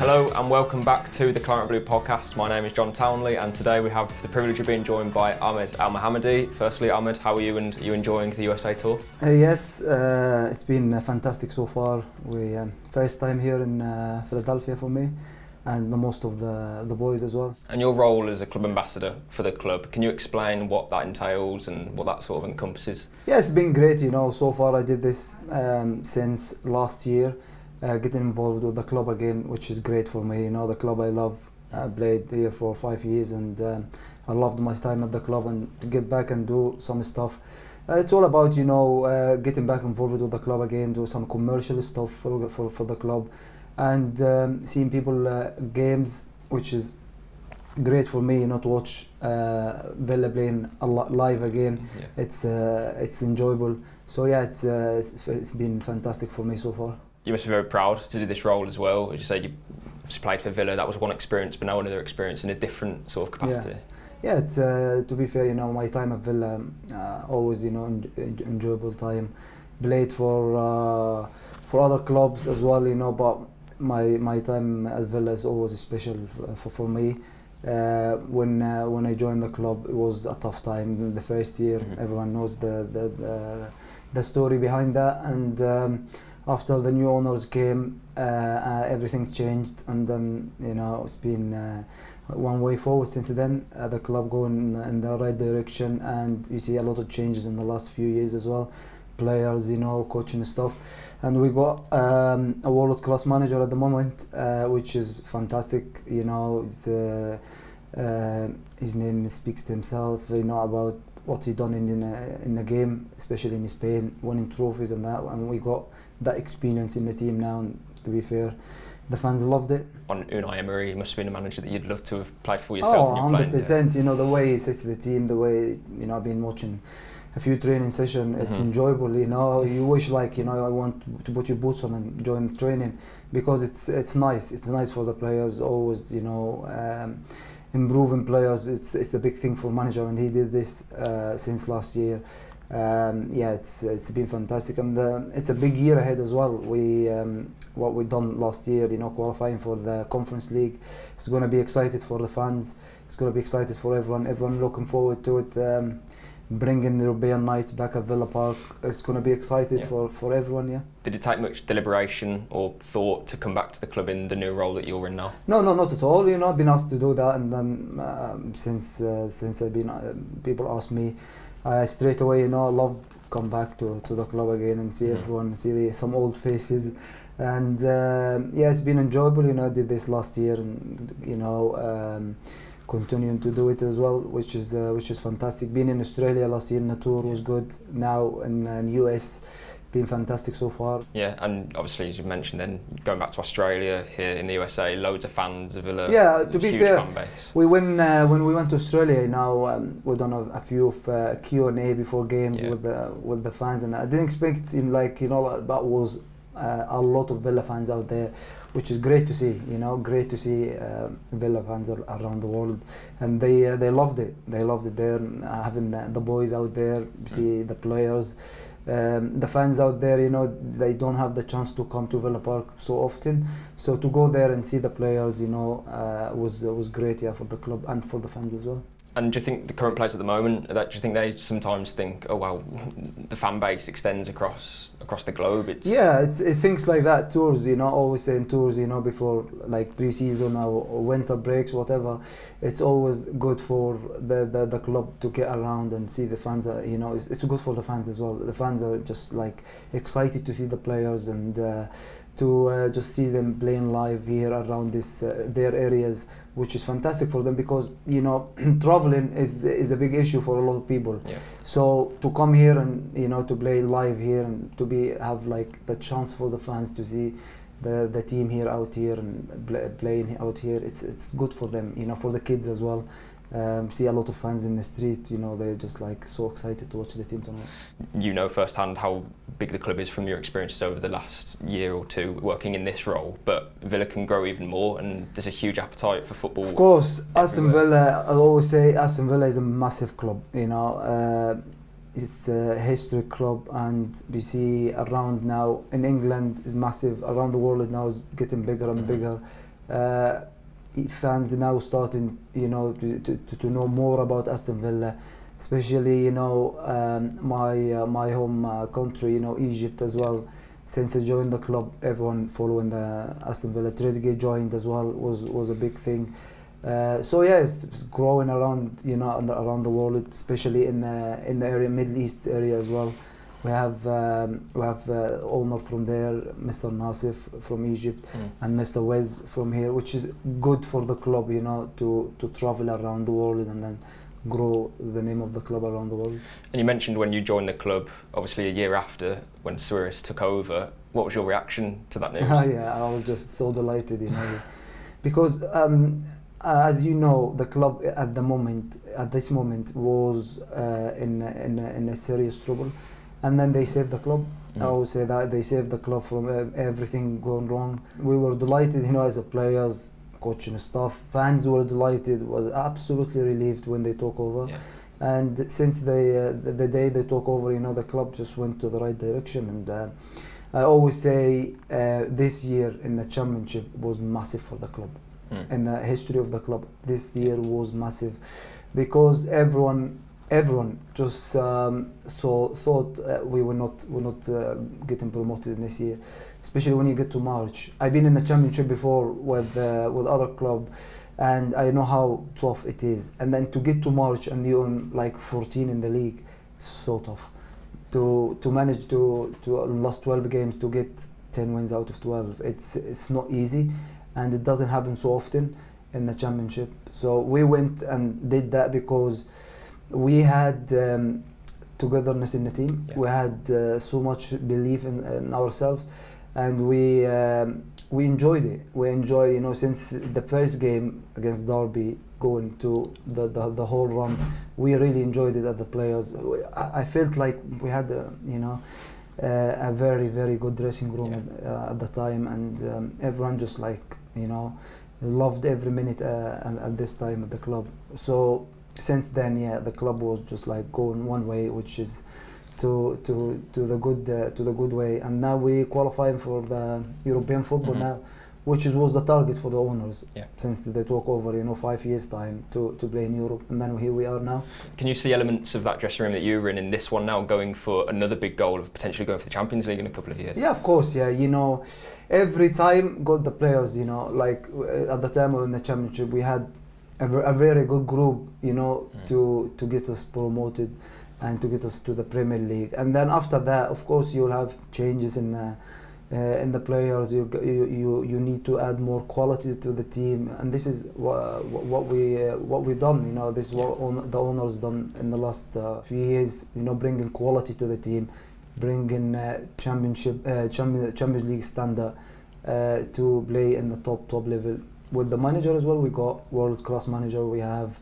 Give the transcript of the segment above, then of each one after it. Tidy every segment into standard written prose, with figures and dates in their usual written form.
Hello and welcome back to the Claret Blue podcast. My name is John Townley and today we have the privilege of being joined by Ahmed Elmohamady. Firstly, Ahmed, how are you and are you enjoying the USA tour? Yes, it's been fantastic so far. We first time here in Philadelphia for me and most of the boys as well. And your role as a club ambassador for the club, can you explain what that entails and what that sort of encompasses? Yeah, it's been great, so far I did this since last year. Getting involved with the club again, which is great for me. The club I love. I played here for 5 years and I loved my time at the club, and to get back and do some stuff. It's all about getting back involved with the club again, do some commercial stuff for the club, and seeing people games, which is great for me. To watch Villa playing live again. Yeah. It's enjoyable. So yeah, it's been fantastic for me so far. You must be very proud to do this role as well. As you said, you played for Villa. That was one experience, but now another experience in a different sort of capacity. Yeah, it's to be fair, my time at Villa always, enjoyable time. Played for other clubs as well, but my time at Villa is always special for me. When I joined the club, it was a tough time. The first year, everyone knows the story behind that, and after the new owners came, everything changed, and then it's been one way forward since then. The club going in the right direction, and you see a lot of changes in the last few years as well. Players, coaching stuff, and we got a world-class manager at the moment, which is fantastic. His name speaks to himself. About what he done in the game, especially in Spain, winning trophies and that, and we got that experience in the team now, and to be fair, the fans loved it. On Unai Emery, he must have been a manager that you'd love to have played for yourself. 100%. The way he sets the team, the way I've been watching a few training sessions. It's enjoyable. You wish I want to put your boots on and join training, because it's nice. It's nice for the players. Always improving players. It's a big thing for manager, and he did this since last year. It's been fantastic, and it's a big year ahead as well. What we done last year, qualifying for the Conference League, it's going to be excited for the fans. It's going to be excited for everyone. Everyone looking forward to it. Bringing the European nights back at Villa Park, it's going to be excited for everyone. Yeah. Did it take much deliberation or thought to come back to the club in the new role that you're in now? No, not at all. I've been asked to do that, and then since I've been, people ask me. Straight away, I love come back to the club again and see everyone, see some old faces, and it's been enjoyable. I did this last year, and continuing to do it as well, which is fantastic. Being in Australia last year in the tour was good. Now in US, been fantastic so far. Yeah, and obviously, as you mentioned, then going back to Australia, here in the USA, loads of fans of Villa. Yeah, to be fair, fan base. We when we went to Australia, we done a few of Q&A before games with the fans, and I didn't expect that was a lot of Villa fans out there, which is great to see. Great to see Villa fans around the world, and they loved it. They loved it there, having the boys out there, see the players. The fans out there, they don't have the chance to come to Villa Park so often. So to go there and see the players, was great, for the club and for the fans as well. And do you think the current players at the moment, do you think they sometimes think, oh well, the fan base extends across the globe? It's things like that. Tours, always saying tours, before like pre-season or winter breaks, whatever. It's always good for the club to get around and see the fans. It's good for the fans as well. The fans are just excited to see the players and to just see them playing live here around their areas, which is fantastic for them, because traveling is a big issue for a lot of people. Yeah. So to come here and to play live here and to have the chance for the fans to see the team here out here and playing out here, it's good for them, for the kids as well. See a lot of fans in the street, they're just so excited to watch the team tonight. Firsthand how big the club is from your experiences over the last year or two working in this role, but Villa can grow even more, and there's a huge appetite for football. Of course, Aston Villa, I always say Aston Villa is a massive club, it's a history club, and we see around now in England is massive, around the world now is getting bigger and bigger. fans now starting, to know more about Aston Villa, especially my home country, Egypt as well. Since I joined the club, everyone following the Aston Villa. Trezeguet joined as well, was a big thing. So yeah, it's growing around, around the world, especially in the area, Middle East area as well. We have owner from there, Mr. Nassef from Egypt, and Mr. Wes from here, which is good for the club, to travel around the world and then grow the name of the club around the world. And you mentioned when you joined the club, obviously a year after, when Sawiris took over. What was your reaction to that news? Yeah, I was just so delighted, because as you know, the club at this moment was in a serious trouble, and then they saved the club. I would say that they saved the club from everything going wrong. We were delighted, as a players, coaching staff, fans were delighted, was absolutely relieved when they took over. Yeah. And since the day they took over, the club just went to the right direction. And I always say this year in the championship was massive for the club. In the history of the club, this year was massive, because everyone just thought we were not getting promoted this year, especially when you get to March. I've been in the championship before with other club, and I know how tough it is. And then to get to March and you're on like 14 in the league, so tough. To manage to last 12 games to get 10 wins out of 12, it's not easy, and it doesn't happen so often in the championship. So we went and did that because we had togetherness in the team. Yeah. We had so much belief in ourselves, and we enjoyed it. We enjoy, since the first game against Derby, going to the whole run, we really enjoyed it as the players. I felt like we had a very, very good dressing room at the time, and everyone just loved every minute at this time at the club. So since then, the club was just going one way, which is to the good way, and now we qualifying for the European football now, which was the target for the owners since they took over 5 years time to play in Europe, and then here we are now. Can you see elements of that dressing room that you were in this one now, going for another big goal of potentially going for the Champions League in a couple of years? Yeah, of course. Yeah, every time got the players. At the time in the championship, we had a very good group, to get us promoted and to get us to the Premier League. And then after that, of course, you'll have changes in the players. You need to add more quality to the team, and this is what we done. This is what the owners done in the last few years. Bringing quality to the team, bringing Champions League standard to play in the top level. With the manager as well, we got world-class manager. We have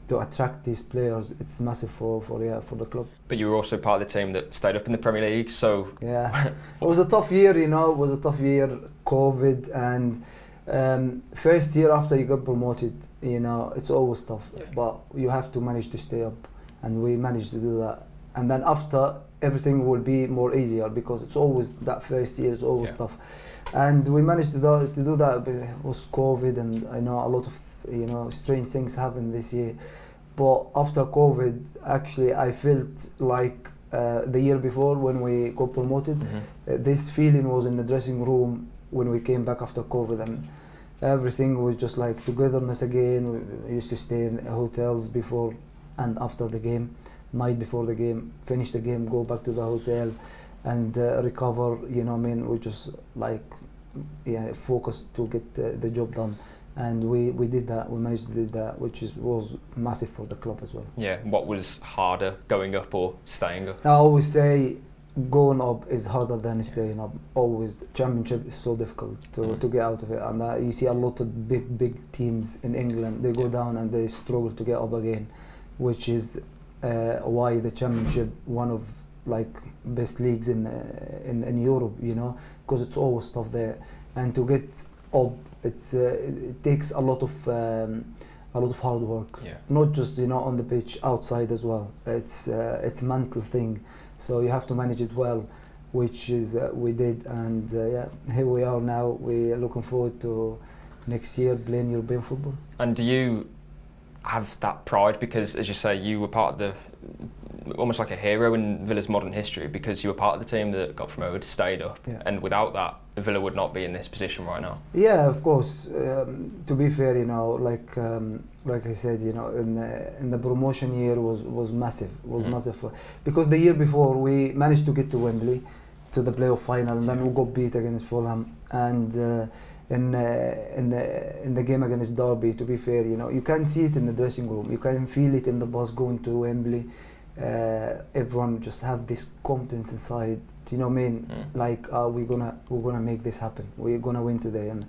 to attract these players. It's massive for the club. But you were also part of the team that stayed up in the Premier League, so yeah, it was a tough year. It was a tough year, COVID, and first year after you got promoted, it's always tough. Yeah. But you have to manage to stay up, and we managed to do that. And then after, everything will be more easier, because it's always that first year is always tough. And we managed to do that. But it was COVID, and I know a lot of strange things happened this year. But after COVID, actually, I felt like the year before when we got promoted, this feeling was in the dressing room when we came back after COVID, and everything was just like togetherness again. We used to stay in hotels before and after the game, night before the game, finish the game, go back to the hotel and recover. We just focused to get the job done. And we did that. We managed to do that, which was massive for the club as well. Yeah. What was harder, going up or staying up? I always say going up is harder than staying up. Always. Championship is so difficult to get out of it. And you see a lot of big teams in England. They go down and they struggle to get up again, which is why the Championship one of best leagues in Europe. Because it's always tough there, and to get up, it takes a lot of hard work. Yeah. Not just on the pitch, outside as well. It's a mental thing, so you have to manage it well, which is we did, and here we are now. We're looking forward to next year playing European football. And do you have that pride because, as you say, you were part of the, almost like a hero in Villa's modern history, because you were part of the team that got promoted, stayed up, and without that, Villa would not be in this position right now? Yeah, of course. To be fair, like I said, in the promotion year was massive, massive, because the year before we managed to get to Wembley, to the playoff final, and then we got beat against Fulham, and in the game against Derby. To be fair, you can see it in the dressing room, you can feel it in the bus going to Wembley. Everyone just have this confidence inside. Do you know what I mean? Like we're gonna make this happen. We're gonna win today. And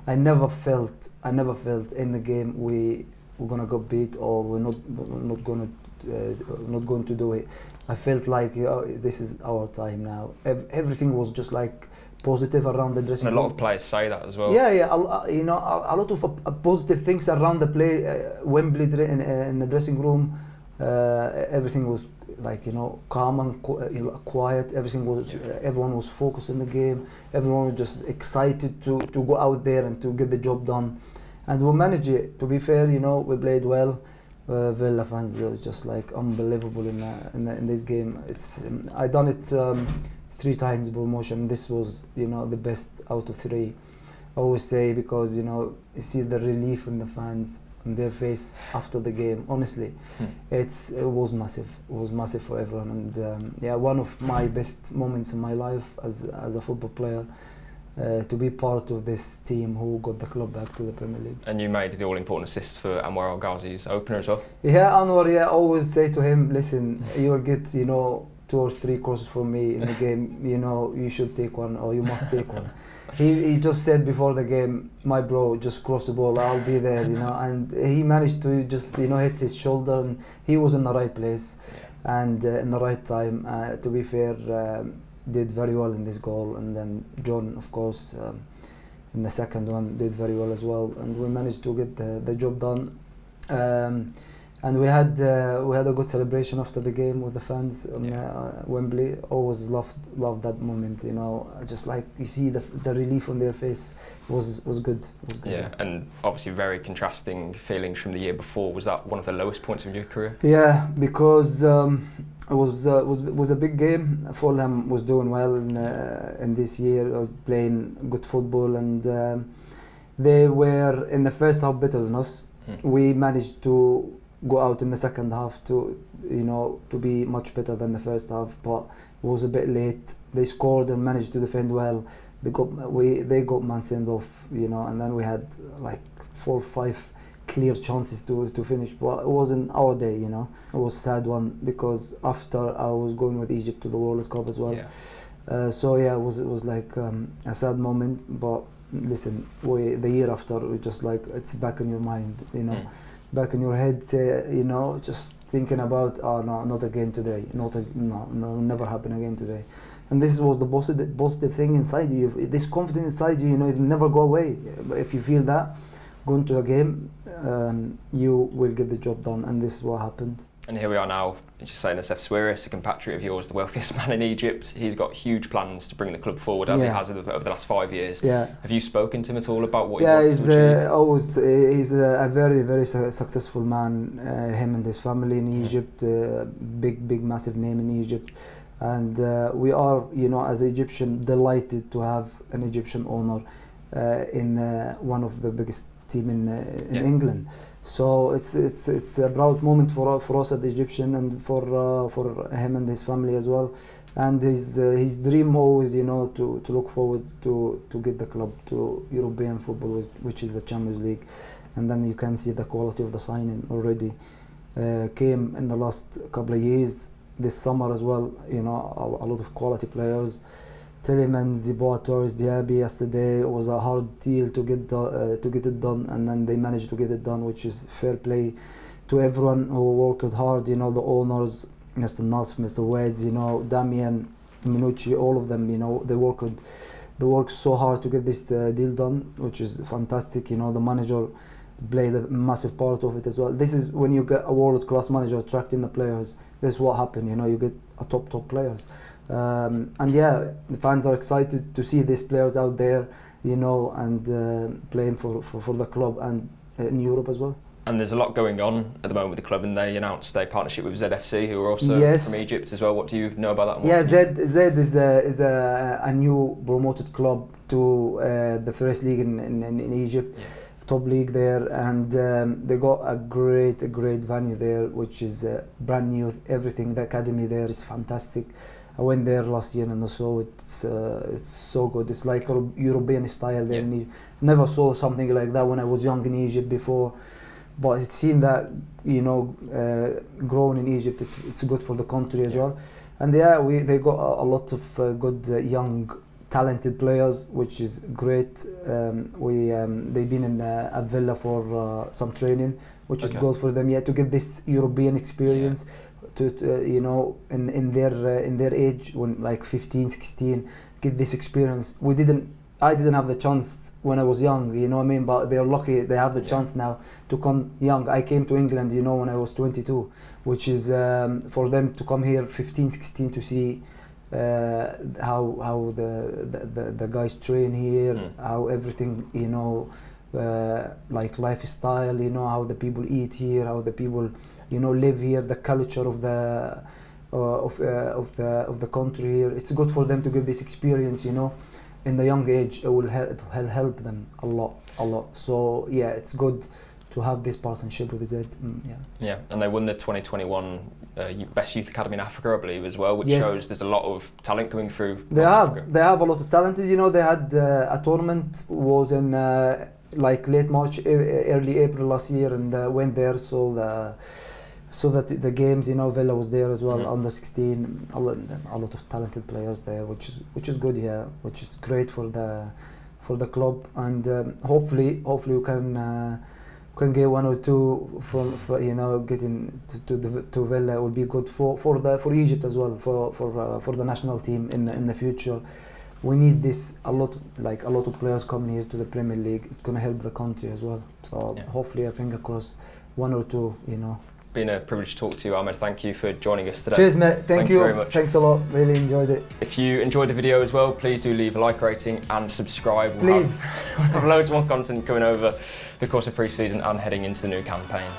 I never felt in the game we're gonna get beat or we're not going to do it. I felt like this is our time now. Everything was just like positive around the dressing room. And a lot of players say that as well. Yeah. A lot of positive things around the play. Wembley in the dressing room. Everything was like calm and quiet. Everything was everyone was focused in the game. Everyone was just excited to go out there and to get the job done, and we managed it. To be fair, we played well. Villa fans were just like unbelievable in this game. I done it 3 times promotion. This was the best out of 3. I always say, because you see the relief in the fans on their face after the game. Honestly, it was massive. It was massive for everyone, and one of my best moments in my life as a football player, to be part of this team who got the club back to the Premier League. And you made the all-important assist for Anwar El Ghazi's opener as well. Yeah, Anwar. Yeah, I always say to him, listen, you'll get 2 or 3 crosses from me in the game. You should take one, or you must take one. He just said before the game, my bro, just cross the ball, I'll be there, and he managed to just hit his shoulder, and he was in the right place and in the right time. To be fair, did very well in this goal, and then John, of course, in the second one did very well as well, and we managed to get the job done. And we had a good celebration after the game with the fans on Wembley. Always loved that moment. Just like you see the relief on their face was good. Yeah, and obviously very contrasting feelings from the year before. Was that one of the lowest points of your career? Yeah, because it was a big game. Fulham was doing well in this year, playing good football, and they were in the first half better than us. We managed to go out in the second half to be much better than the first half, but it was a bit late. They scored and managed to defend well. They got man sent off, and then we had like 4 or 5 clear chances to finish, but it wasn't our day. It was a sad one, because after I was going with Egypt to the World Cup as well. It was like a sad moment. But listen, the year after, we just like, it's back in your mind, back in your head, just thinking about, no, not again today, no, never happen again today. And this was the positive thing inside you, this confidence inside you, it never go away. If you feel that going to a game, you will get the job done, and this is what happened. And here we are now, as you say, Nassef Sawiris, a compatriot of yours, the wealthiest man in Egypt. He's got huge plans to bring the club forward, as he has over the last 5 years. Yeah. Have you spoken to him at all about what he wants to achieve? He's a very, very successful man, him and his family in Egypt, big, massive name in Egypt. And we are, as Egyptian, delighted to have an Egyptian owner in one of the biggest team in England. So it's a proud moment for us at the Egyptian, and for him and his family as well. And his dream always, to look forward to get the club to European football, which is the Champions League. And then you can see the quality of the signing already came in the last couple of years. This summer as well, a lot of quality players. Tielemans, Boateng, Diaby yesterday. It was a hard deal to get it done, and then they managed to get it done, which is fair play to everyone who worked hard. The owners, Mr. Nassef, Mr. Wades, Damien, Minucci, all of them. They worked so hard to get this deal done, which is fantastic. The manager played a massive part of it as well. This is when you get a world-class manager attracting the players. This is what happened. You get a top players. The fans are excited to see these players out there, you know, and playing for the club and in Europe as well. And there's a lot going on at the moment with the club, and they announced a partnership with ZFC, who are also Yes. from Egypt as well. What do you know about that one? Yeah, Z is a new promoted club to the first league in Egypt, top league there, and they got a great venue there, which is brand new. Everything, the academy there is fantastic. I went there last year and I saw it's so good. It's like a European style there. Never saw something like that when I was young in Egypt before. But it's seen that, you know, growing in Egypt, it's good for the country as well. And they got a lot of good young, talented players, which is great. They've been in at Villa for some training, which is good for them. To get this European experience, to you know, in their age, when like 15, 16, get this experience. I didn't have the chance when I was young, you know what I mean? But they're lucky they have the chance now to come young. I came to England, you know, when I was 22, which is for them to come here 15, 16 to see how the guys train here, how everything, you know, like lifestyle, you know, how the people eat here, how the people, you know, live here, the culture of the country here. It's good for them to get this experience, you know. In the young age, it will help them a lot. So yeah, it's good to have this partnership with Z. Yeah, and they won the 2021 Best Youth Academy in Africa, I believe, as well, which shows there's a lot of talent coming through. They have a lot of talent. You know, they had a tournament was in like late March, early April last year, and went there. So that the games, you know, Villa was there as well, under 16, a lot of talented players there, which is good, which is great for the club, and hopefully we can get one or two for you know, getting to Villa. It will be good for Egypt as well, for the national team in the future. We need this a lot of players coming here to the Premier League. It's gonna help the country as well. So hopefully, I think across one or two, you know. Been a privilege to talk to you, Ahmed. Thank you for joining us today. Cheers, mate. Thank you very much. Thanks a lot. Really enjoyed it. If you enjoyed the video as well, please do leave a like rating and subscribe. Please. We'll have loads more content coming over the course of pre-season and heading into the new campaign.